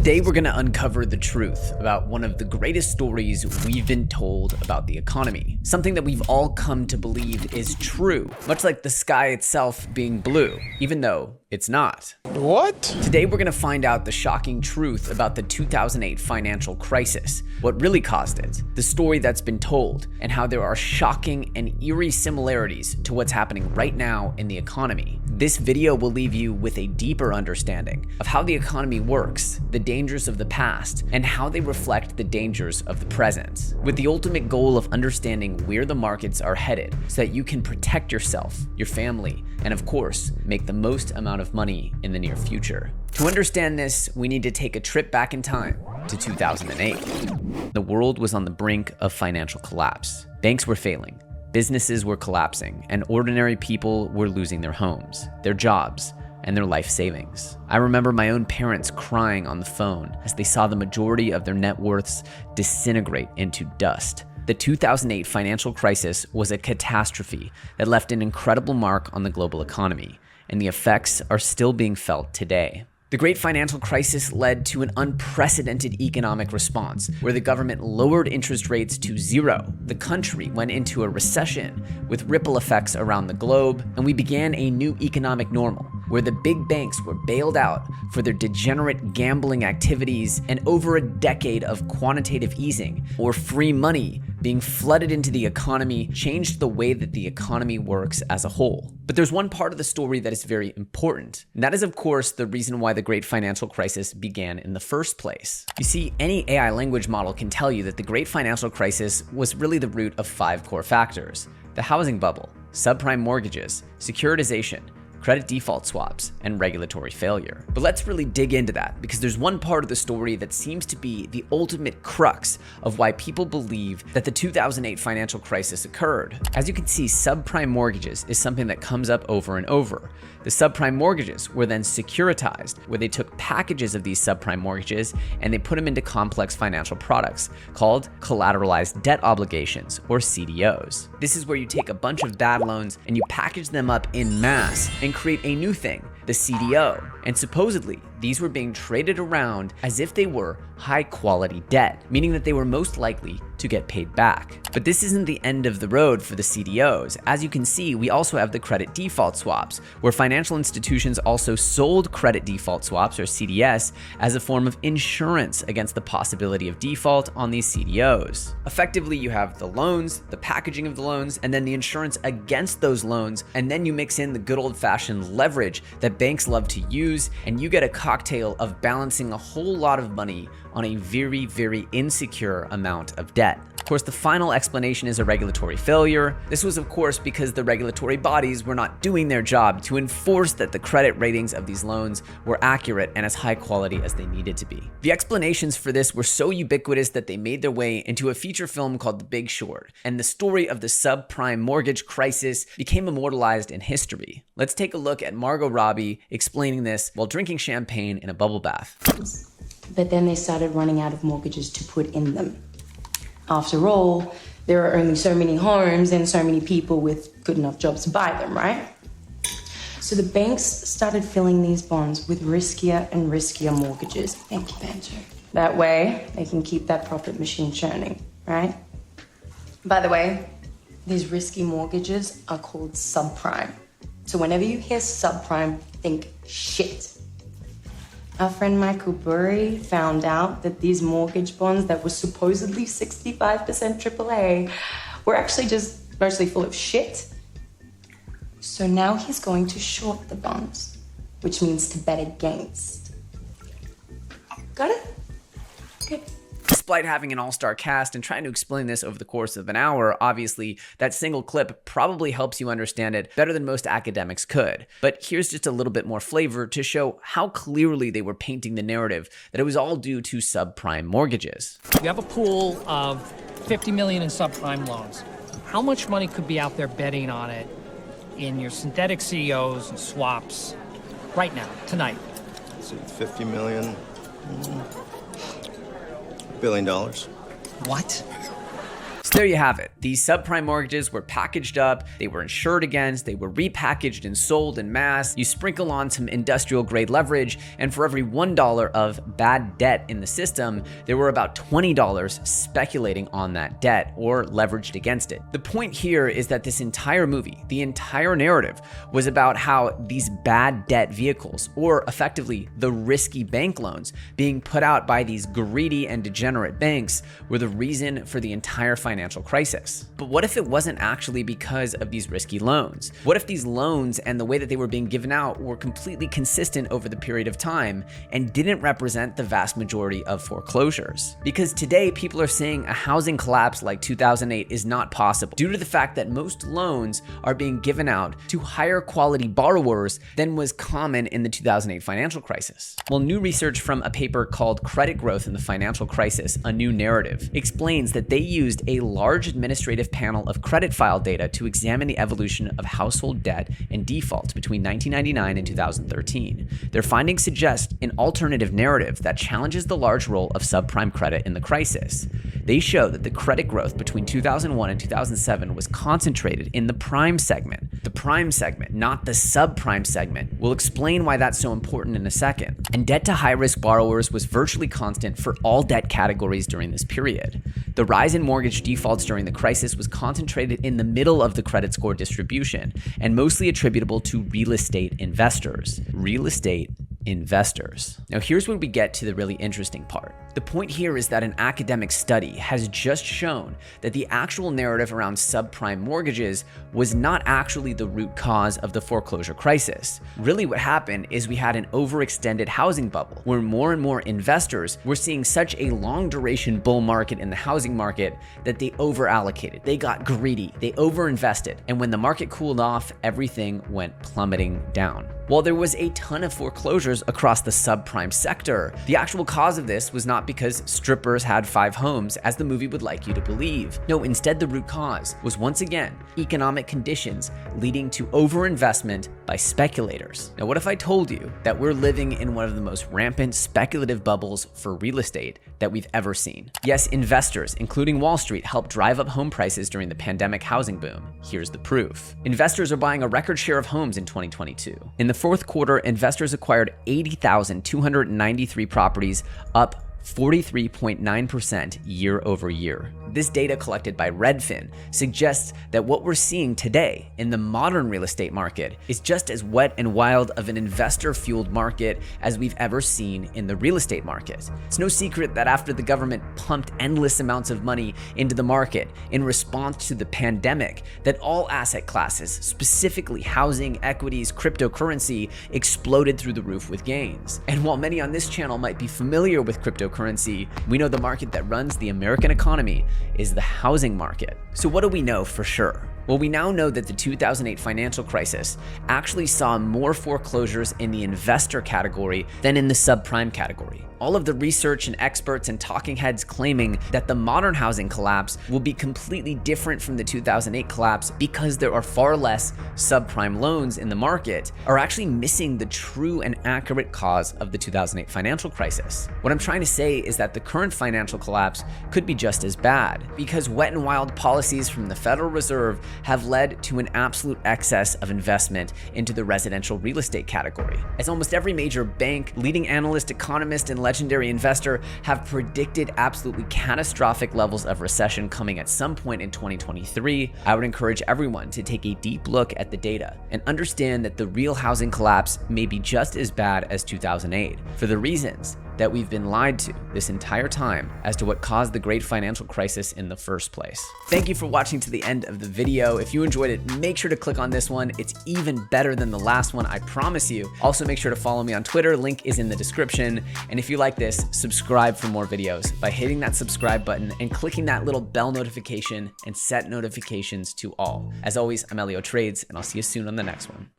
Today we're going to uncover the truth about one of the greatest stories we've been told about the economy. Something that we've all come to believe is true, much like the sky itself being blue, even though it's not. What? Today we're going to find out the shocking truth about the 2008 financial crisis, what really caused it, the story that's been told, and how there are shocking and eerie similarities to what's happening right now in the economy. This video will leave you with a deeper understanding of how the economy works, the dangers of the past, and how they reflect the dangers of the present, with the ultimate goal of understanding where the markets are headed so that you can protect yourself, your family, and of course, make the most amount of money in the near future. To understand this, we need to take a trip back in time to 2008. The world was on the brink of financial collapse. Banks were failing, businesses were collapsing, and ordinary people were losing their homes, their jobs, and their life savings. I remember my own parents crying on the phone as they saw the majority of their net worths disintegrate into dust. The 2008 financial crisis was a catastrophe that left an incredible mark on the global economy, and the effects are still being felt today. The great financial crisis led to an unprecedented economic response where the government lowered interest rates to zero. The country went into a recession with ripple effects around the globe, and we began a new economic normal where the big banks were bailed out for their degenerate gambling activities, and over a decade of quantitative easing or free money being flooded into the economy changed the way that the economy works as a whole. But there's one part of the story that is very important, and that is of course the reason why the great financial crisis began in the first place. You see, any AI language model can tell you that the great financial crisis was really the root of 5 core factors: the housing bubble, subprime mortgages, securitization, credit default swaps, and regulatory failure. But let's really dig into that, because there's one part of the story that seems to be the ultimate crux of why people believe that the 2008 financial crisis occurred. As you can see, subprime mortgages is something that comes up over and over. The subprime mortgages were then securitized, where they took packages of these subprime mortgages and they put them into complex financial products called collateralized debt obligations, or CDOs. This is where you take a bunch of bad loans and you package them up in mass and create a new thing, the CDO. And supposedly, these were being traded around as if they were high quality debt, meaning that they were most likely to get paid back. But this isn't the end of the road for the CDOs. As you can see, we also have the credit default swaps, where financial institutions also sold credit default swaps, or CDS, as a form of insurance against the possibility of default on these CDOs. Effectively, you have the loans, the packaging of the loans, and then the insurance against those loans, and then you mix in the good old-fashioned leverage that banks love to use, and you get a cocktail of balancing a whole lot of money on a very, very insecure amount of debt. Of course, the final explanation is a regulatory failure. This was, of course, because the regulatory bodies were not doing their job to enforce that the credit ratings of these loans were accurate and as high quality as they needed to be. The explanations for this were so ubiquitous that they made their way into a feature film called The Big Short, and the story of the subprime mortgage crisis became immortalized in history. Let's take a look at Margot Robbie explaining this while drinking champagne in a bubble bath. But then they started running out of mortgages to put in them. After all, there are only so many homes and so many people with good enough jobs to buy them, right? So the banks started filling these bonds with riskier and riskier mortgages. Thank you, Banjo. That way, they can keep that profit machine churning, right? By the way, these risky mortgages are called subprime. So whenever you hear subprime, think shit. Our friend Michael Burry found out that these mortgage bonds that were supposedly 65% AAA were actually just mostly full of shit. So now he's going to short the bonds, which means to bet against. Got it? Good. Despite having an all-star cast and trying to explain this over the course of an hour, obviously that single clip probably helps you understand it better than most academics could. But here's just a little bit more flavor to show how clearly they were painting the narrative that it was all due to subprime mortgages. You have a pool of 50 million in subprime loans. How much money could be out there betting on it in your synthetic CDOs and swaps right now, tonight? So 50 million. $1 billion. What? There you have it. These subprime mortgages were packaged up, they were insured against, they were repackaged and sold in mass. You sprinkle on some industrial grade leverage, and for every $1 of bad debt in the system, there were about $20 speculating on that debt or leveraged against it. The point here is that this entire movie, the entire narrative, was about how these bad debt vehicles, or effectively the risky bank loans being put out by these greedy and degenerate banks, were the reason for the entire financial crisis. But what if it wasn't actually because of these risky loans? What if these loans and the way that they were being given out were completely consistent over the period of time and didn't represent the vast majority of foreclosures? Because today people are saying a housing collapse like 2008 is not possible due to the fact that most loans are being given out to higher quality borrowers than was common in the 2008 financial crisis. Well, new research from a paper called Credit Growth in the Financial Crisis, A New Narrative, explains that they used a large administrative panel of credit file data to examine the evolution of household debt and default between 1999 and 2013. Their findings suggest an alternative narrative that challenges the large role of subprime credit in the crisis. They show that the credit growth between 2001 and 2007 was concentrated in the prime segment. The prime segment, not the subprime segment. We'll explain why that's so important in a second. And debt to high-risk borrowers was virtually constant for all debt categories during this period. The rise in mortgage defaults during the crisis was concentrated in the middle of the credit score distribution and mostly attributable to real estate investors. Now here's where we get to the really interesting part. The point here is that an academic study has just shown that the actual narrative around subprime mortgages was not actually the root cause of the foreclosure crisis. Really what happened is we had an overextended housing bubble where more and more investors were seeing such a long duration bull market in the housing market that they overallocated, they got greedy, they overinvested, and when the market cooled off, everything went plummeting down. While there was a ton of foreclosures across the subprime sector, the actual cause of this was not because strippers had 5 homes, as the movie would like you to believe. No, instead the root cause was once again economic conditions leading to overinvestment by speculators. Now what if I told you that we're living in one of the most rampant speculative bubbles for real estate that we've ever seen? Yes, investors, including Wall Street, helped drive up home prices during the pandemic housing boom. Here's the proof. Investors are buying a record share of homes in 2022. In the fourth quarter, investors acquired 80,293 properties, up 43.9% year over year. This data collected by Redfin suggests that what we're seeing today in the modern real estate market is just as wet and wild of an investor-fueled market as we've ever seen in the real estate market. It's no secret that after the government pumped endless amounts of money into the market in response to the pandemic, that all asset classes, specifically housing, equities, cryptocurrency, exploded through the roof with gains. And while many on this channel might be familiar with cryptocurrency, we know the market that runs the American economy is the housing market. So what do we know for sure? Well, we now know that the 2008 financial crisis actually saw more foreclosures in the investor category than in the subprime category. All of the research and experts and talking heads claiming that the modern housing collapse will be completely different from the 2008 collapse because there are far less subprime loans in the market are actually missing the true and accurate cause of the 2008 financial crisis. What I'm trying to say is that the current financial collapse could be just as bad because wet and wild policies from the Federal Reserve have led to an absolute excess of investment into the residential real estate category. As almost every major bank, leading analyst, economist, and legendary investor have predicted absolutely catastrophic levels of recession coming at some point in 2023, I would encourage everyone to take a deep look at the data and understand that the real housing collapse may be just as bad as 2008 for the reasons that we've been lied to this entire time as to what caused the great financial crisis in the first place. Thank you for watching to the end of the video. If you enjoyed it, make sure to click on this one. It's even better than the last one, I promise you. Also, make sure to follow me on Twitter. Link is in the description. And if you like this, subscribe for more videos by hitting that subscribe button and clicking that little bell notification and set notifications to all. As always, I'm EllioTrades, and I'll see you soon on the next one.